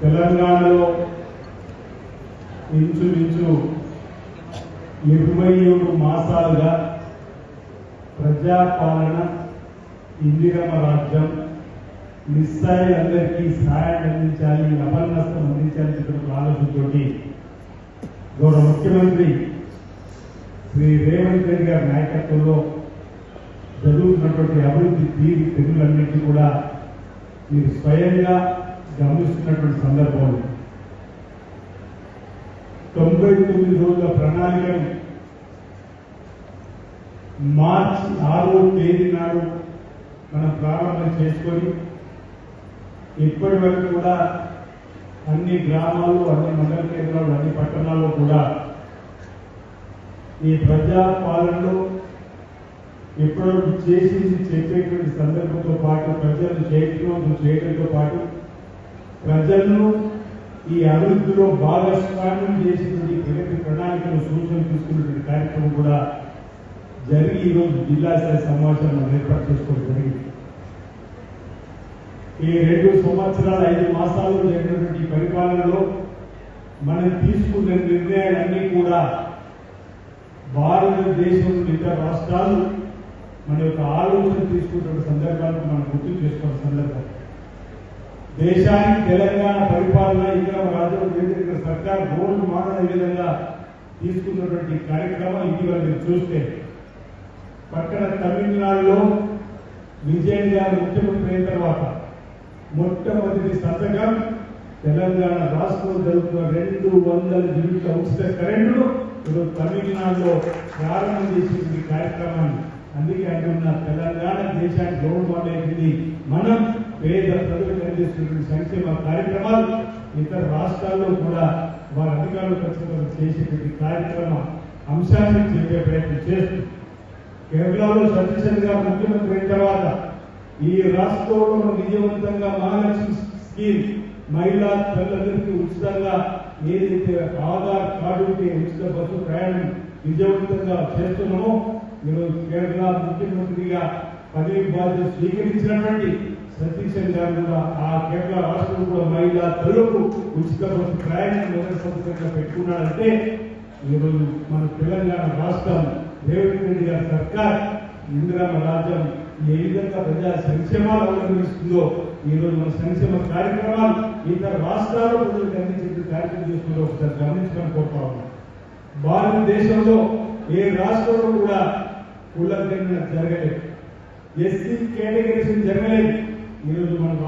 తెలంగాణలో ఇంచుమించు 27 మాసాలుగా ప్రజాపాలన, ఇందిరమ్మ రాజ్యం, నిస్సాయులందరికీ సహాయం అందించాలి, అపన్నస్తం అందించాలని చెప్పిన ఆలోచనతోటి గౌరవ ముఖ్యమంత్రి శ్రీ రేవంత్ రెడ్డి గారి నాయకత్వంలో జరుగుతున్నటువంటి అభివృద్ధి తీరులన్నింటినీ కూడా మీరు స్వయంగా గమనిస్తున్నటువంటి సందర్భంలో 99 రోజుల ప్రణాళికను మార్చి 6వ తేదీ నాడు మనం ప్రారంభం చేసుకొని ఇప్పటి వరకు కూడా అన్ని గ్రామాలు, అన్ని మండల కేంద్రాలు, అన్ని పట్టణాల్లో కూడా ఈ ప్రజాపాలనలో ఎప్పటివరకు చేసింది చెప్పేటువంటి సందర్భంతో పాటు ప్రజలను చేయడంతో పాటు ప్రజలను ఈ అభివృద్ధిలో భాగస్వామ్యం చేసినటువంటి ప్రగతి ప్రణాళికలు సూచనలు తీసుకున్నటువంటి కార్యక్రమం కూడా జరిగి ఈరోజు జిల్లా స్థాయి సమావేశాలను ఏర్పాటు చేసుకోవడం జరిగింది. ఈ 2 సంవత్సరాల 5 మాసాల్లో జరిగినటువంటి పరిపాలనలో మనం తీసుకున్న నిర్ణయాలన్నీ కూడా భారతదేశంలో ఇతర రాష్ట్రాలు మన యొక్క ఆలోచన తీసుకుంటున్న సందర్భాలను మనం గుర్తు చేసుకున్న సందర్భం. దేశానికి తెలంగాణ పరిపాలన, ఇందిరమ్మ రాజ్యం, కేంద్ర సర్కార్ రోడ్డు మారణ విధంగా తీసుకున్నటువంటి కార్యక్రమం ఇటీవల మీరు చూస్తే పక్కన తమిళనాడులో విజయన్ గారు ముఖ్యమంత్రి అయిన తర్వాత మొట్టమొదటి సంతకం తెలంగాణ రాష్ట్రంలో జరుగుతున్న 200 యూనిట్ల ఉచిత కరెంటును ఈరోజు తమిళనాడులో ప్రారంభం చేసిన కార్యక్రమాన్ని. అందుకే అంటున్న తెలంగాణ దేశానికి రోడ్డు మోడల్ అయింది. మనం పేద ప్రజలకు అందిస్తున్న సంక్షేమ కార్యక్రమాలు ఇతర రాష్ట్రాల్లో కూడా వారి అధికారులు ఖచ్చితంగా చేసేటువంటి కార్యక్రమ అంశాన్ని చెప్పే ప్రయత్నం చేస్తూ కేరళలో సతీశన్ గారు ముఖ్యమంత్రి అయిన తర్వాత ఈ రాష్ట్రంలో విజయవంతంగా మహాలక్ష్మి స్కీమ్ మహిళా తల్లులందరికీ ఉచితంగా ఏదైతే ఆధార్ కార్డుకి ఉచిత బస్సు ప్రయాణం విజయవంతంగా చేస్తున్నామో ఈరోజు కేరళ ముఖ్యమంత్రిగా పదవి బాధ్యత స్వీకరించినటువంటి సతీశన్ గారు కూడా ఆ కేరళ రాష్ట్రం కూడా మహిళా తల్లులకు ఉచిత బస్సు ప్రయాణం మొదటి సంవత్సరంగా పెట్టుకున్నాడంటే ఈరోజు మన తెలంగాణ రాష్ట్రం రేవంత్ రెడ్డి గారి సర్కార్ ఇందిరమ్మ రాజ్యం ఏ విధంగా ప్రజా సంక్షేమాలు అవలంబిస్తుందో ఈరోజు మన సంక్షేమ కార్యక్రమాలు ఇతర రాష్ట్రాల్లో ప్రజలకు అందించే కార్యక్రమం చేస్తుందో ఒకసారి గమనించడం కోరుతా ఉన్నాం. భారతదేశంలో ఏ రాష్ట్రంలో కూడా కుల జరగలేదు, ఎస్సీ కేటగిరీస్ జరగలేదు. ఈరోజు మన రాష్ట్ర